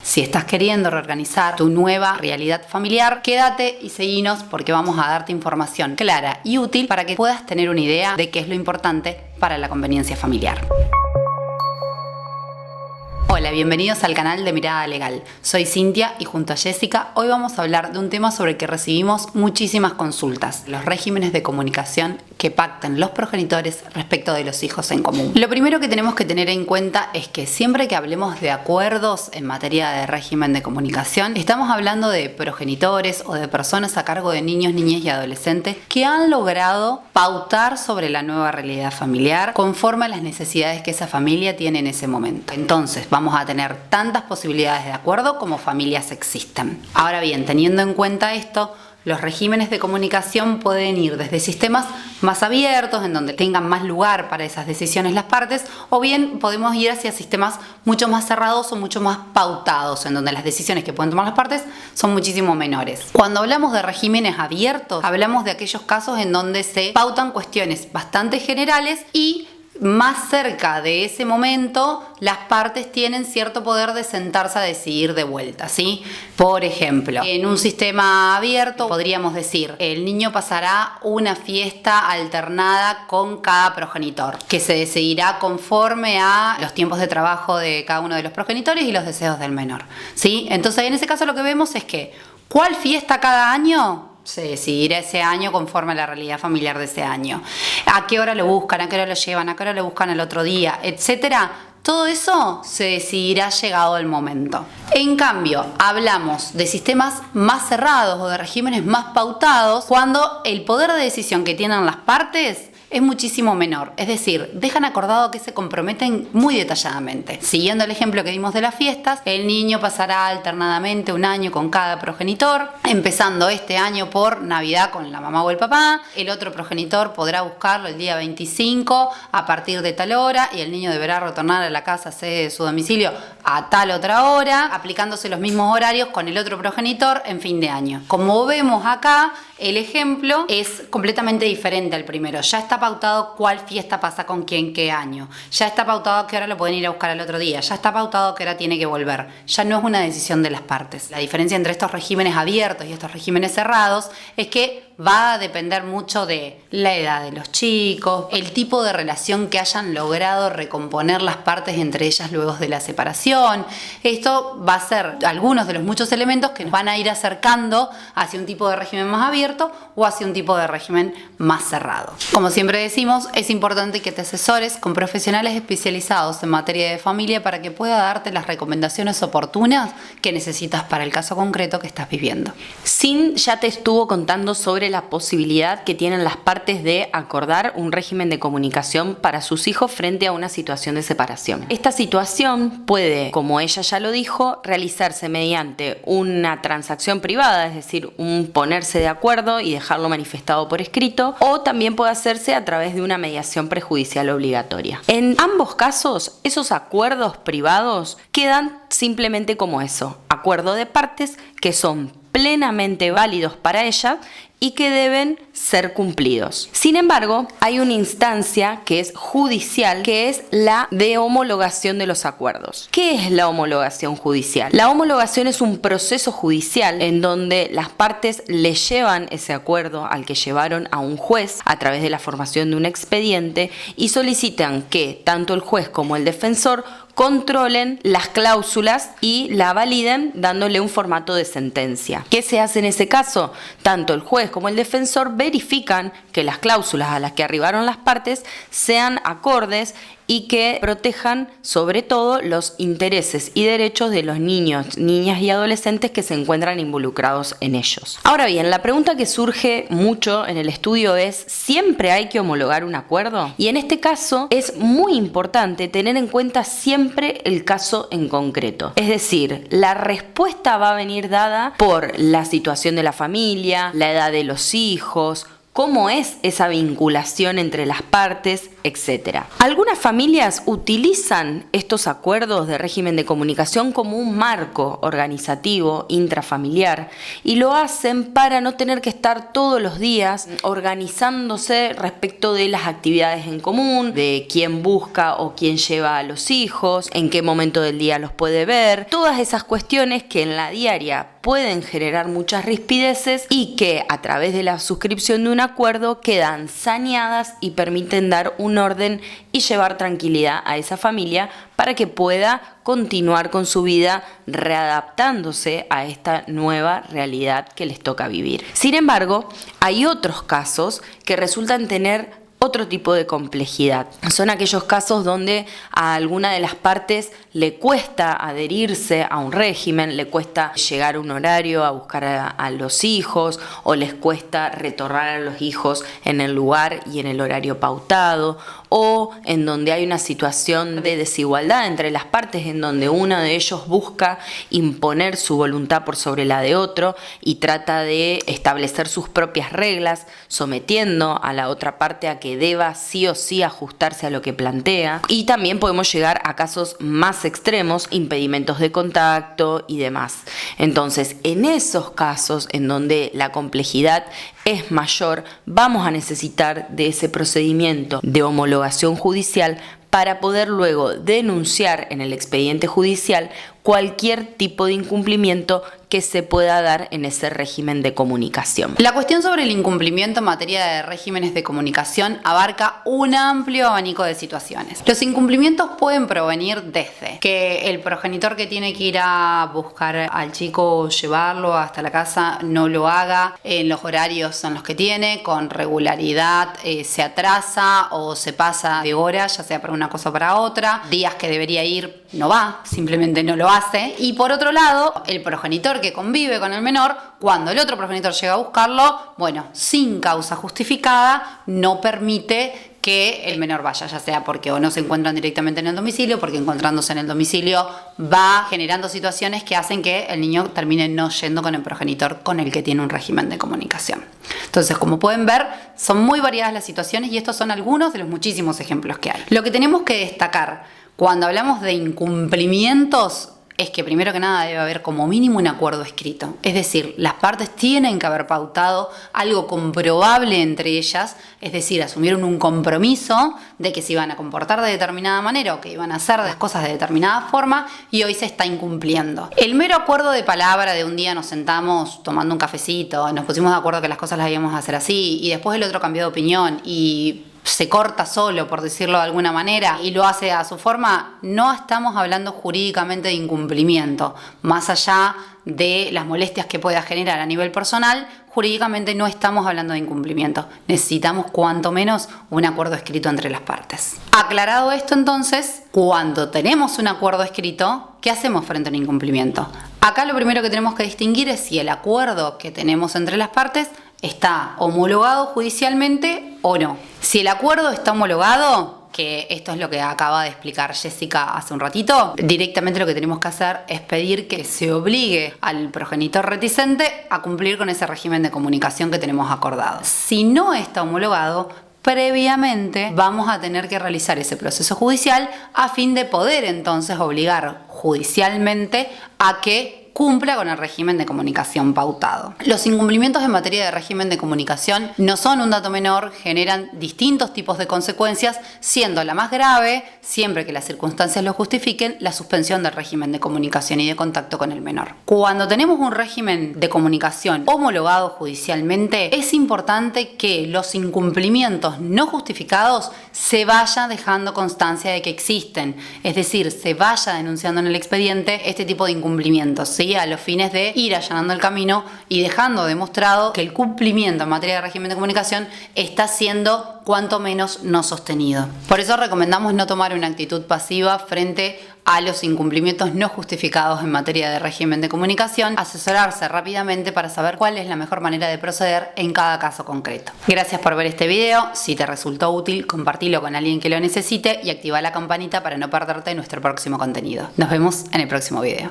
Si estás queriendo reorganizar tu nueva realidad familiar, quédate y seguinos porque vamos a darte información clara y útil para que puedas tener una idea de qué es lo importante para la conveniencia familiar. Hola, bienvenidos al canal de Mirada Legal. Soy Cintia y junto a Jessica hoy vamos a hablar de un tema sobre el que recibimos muchísimas consultas: los regímenes de comunicación que pactan los progenitores respecto de los hijos en común. Lo primero que tenemos que tener en cuenta es que siempre que hablemos de acuerdos en materia de régimen de comunicación, estamos hablando de progenitores o de personas a cargo de niños, niñas y adolescentes que han logrado pautar sobre la nueva realidad familiar conforme a las necesidades que esa familia tiene en ese momento. Entonces, vamos a tener tantas posibilidades de acuerdo como familias existan. Ahora bien, teniendo en cuenta esto, los regímenes de comunicación pueden ir desde sistemas más abiertos, en donde tengan más lugar para esas decisiones las partes, o bien podemos ir hacia sistemas mucho más cerrados o mucho más pautados, en donde las decisiones que pueden tomar las partes son muchísimo menores. Cuando hablamos de regímenes abiertos, hablamos de aquellos casos en donde se pautan cuestiones bastante generales y más cerca de ese momento, las partes tienen cierto poder de sentarse a decidir de vuelta, ¿sí? Por ejemplo, en un sistema abierto podríamos decir: el niño pasará una fiesta alternada con cada progenitor, que se decidirá conforme a los tiempos de trabajo de cada uno de los progenitores y los deseos del menor, ¿sí? Entonces, en ese caso lo que vemos es que ¿cuál fiesta cada año? Se decidirá ese año conforme a la realidad familiar de ese año. ¿A qué hora lo buscan? ¿A qué hora lo llevan? ¿A qué hora lo buscan el otro día? Etcétera. Todo eso se decidirá llegado el momento. En cambio, hablamos de sistemas más cerrados o de regímenes más pautados cuando el poder de decisión que tienen las partes es muchísimo menor, es decir, dejan acordado que se comprometen muy detalladamente. Siguiendo el ejemplo que dimos de las fiestas, el niño pasará alternadamente un año con cada progenitor, empezando este año por Navidad con la mamá o el papá. El otro progenitor podrá buscarlo el día 25 a partir de tal hora y el niño deberá retornar a la casa sede de su domicilio a tal otra hora, aplicándose los mismos horarios con el otro progenitor en fin de año. Como vemos acá, el ejemplo es completamente diferente al primero. Ya está pautado cuál fiesta pasa con quién qué año. Ya está pautado qué hora lo pueden ir a buscar al otro día. Ya está pautado qué hora tiene que volver. Ya no es una decisión de las partes. La diferencia entre estos regímenes abiertos y estos regímenes cerrados es que va a depender mucho de la edad de los chicos, el tipo de relación que hayan logrado recomponer las partes entre ellas luego de la separación. Esto va a ser algunos de los muchos elementos que nos van a ir acercando hacia un tipo de régimen más abierto o hacia un tipo de régimen más cerrado. Como siempre decimos, es importante que te asesores con profesionales especializados en materia de familia para que pueda darte las recomendaciones oportunas que necesitas para el caso concreto que estás viviendo. Sin ya te estuvo contando sobre la posibilidad que tienen las partes de acordar un régimen de comunicación para sus hijos frente a una situación de separación. Esta situación puede, como ella ya lo dijo, realizarse mediante una transacción privada, es decir, un ponerse de acuerdo y dejarlo manifestado por escrito, o también puede hacerse a través de una mediación prejudicial obligatoria. En ambos casos, esos acuerdos privados quedan simplemente como eso, acuerdo de partes que son plenamente válidos para ella y que deben ser cumplidos. Sin embargo, hay una instancia que es judicial, que es la de homologación de los acuerdos. ¿Qué es la homologación judicial? La homologación es un proceso judicial en donde las partes le llevan ese acuerdo al que llevaron a un juez a través de la formación de un expediente y solicitan que tanto el juez como el defensor controlen las cláusulas y la validen dándole un formato de sentencia. ¿Qué se hace en ese caso? Tanto el juez como el defensor verifican que las cláusulas a las que arribaron las partes sean acordes y que protejan sobre todo los intereses y derechos de los niños, niñas y adolescentes que se encuentran involucrados en ellos. Ahora bien, la pregunta que surge mucho en el estudio es: ¿siempre hay que homologar un acuerdo? Y en este caso es muy importante tener en cuenta siempre el caso en concreto. Es decir, la respuesta va a venir dada por la situación de la familia, la edad de los hijos, cómo es esa vinculación entre las partes, etc. Algunas familias utilizan estos acuerdos de régimen de comunicación como un marco organizativo intrafamiliar y lo hacen para no tener que estar todos los días organizándose respecto de las actividades en común, de quién busca o quién lleva a los hijos, en qué momento del día los puede ver, todas esas cuestiones que en la diaria pueden generar muchas rispideces y que a través de la suscripción de un acuerdo quedan saneadas y permiten dar un orden y llevar tranquilidad a esa familia para que pueda continuar con su vida readaptándose a esta nueva realidad que les toca vivir. Sin embargo, hay otros casos que resultan tener otro tipo de complejidad. Son aquellos casos donde a alguna de las partes le cuesta adherirse a un régimen, le cuesta llegar a un horario a buscar a los hijos, o les cuesta retornar a los hijos en el lugar y en el horario pautado, o en donde hay una situación de desigualdad entre las partes, en donde uno de ellos busca imponer su voluntad por sobre la de otro y trata de establecer sus propias reglas, sometiendo a la otra parte a que deba sí o sí ajustarse a lo que plantea. Y también podemos llegar a casos más extremos, impedimentos de contacto y demás. Entonces, en esos casos en donde la complejidad es mayor, vamos a necesitar de ese procedimiento de homologación judicial para poder luego denunciar en el expediente judicial cualquier tipo de incumplimiento que se pueda dar en ese régimen de comunicación. La cuestión sobre el incumplimiento en materia de regímenes de comunicación abarca un amplio abanico de situaciones. Los incumplimientos pueden provenir desde que el progenitor que tiene que ir a buscar al chico o llevarlo hasta la casa no lo haga en los horarios en los que tiene, con regularidad se atrasa o se pasa de hora, ya sea para una cosa o para otra, días que debería ir no va, simplemente no lo hace. Y por otro lado, el progenitor que convive con el menor, cuando el otro progenitor llega a buscarlo, bueno, sin causa justificada, no permite que el menor vaya, ya sea porque o no se encuentran directamente en el domicilio, porque encontrándose en el domicilio va generando situaciones que hacen que el niño termine no yendo con el progenitor con el que tiene un régimen de comunicación. Entonces, como pueden ver, son muy variadas las situaciones y estos son algunos de los muchísimos ejemplos que hay. Lo que tenemos que destacar cuando hablamos de incumplimientos es que primero que nada debe haber como mínimo un acuerdo escrito. Es decir, las partes tienen que haber pautado algo comprobable entre ellas, es decir, asumieron un compromiso de que se iban a comportar de determinada manera o que iban a hacer las cosas de determinada forma y hoy se está incumpliendo. El mero acuerdo de palabra de un día nos sentamos tomando un cafecito, nos pusimos de acuerdo que las cosas las íbamos a hacer así y después el otro cambió de opinión y se corta solo, por decirlo de alguna manera, y lo hace a su forma, no estamos hablando jurídicamente de incumplimiento. Más allá de las molestias que pueda generar a nivel personal, jurídicamente no estamos hablando de incumplimiento. Necesitamos cuanto menos un acuerdo escrito entre las partes. Aclarado esto entonces, cuando tenemos un acuerdo escrito, ¿qué hacemos frente a un incumplimiento? Acá lo primero que tenemos que distinguir es si el acuerdo que tenemos entre las partes está homologado judicialmente o no. Si el acuerdo está homologado, que esto es lo que acaba de explicar Jessica hace un ratito, directamente lo que tenemos que hacer es pedir que se obligue al progenitor reticente a cumplir con ese régimen de comunicación que tenemos acordado. Si no está homologado, previamente vamos a tener que realizar ese proceso judicial a fin de poder entonces obligar judicialmente a que cumpla con el régimen de comunicación pautado. Los incumplimientos en materia de régimen de comunicación no son un dato menor, generan distintos tipos de consecuencias, siendo la más grave, siempre que las circunstancias lo justifiquen, la suspensión del régimen de comunicación y de contacto con el menor. Cuando tenemos un régimen de comunicación homologado judicialmente, es importante que los incumplimientos no justificados se vaya dejando constancia de que existen, es decir, se vaya denunciando en el expediente este tipo de incumplimientos, ¿sí? A los fines de ir allanando el camino y dejando demostrado que el cumplimiento en materia de régimen de comunicación está siendo cuanto menos no sostenido. Por eso recomendamos no tomar una actitud pasiva frente a los incumplimientos no justificados en materia de régimen de comunicación, asesorarse rápidamente para saber cuál es la mejor manera de proceder en cada caso concreto. Gracias por ver este video, si te resultó útil, compartilo con alguien que lo necesite y activa la campanita para no perderte nuestro próximo contenido. Nos vemos en el próximo video.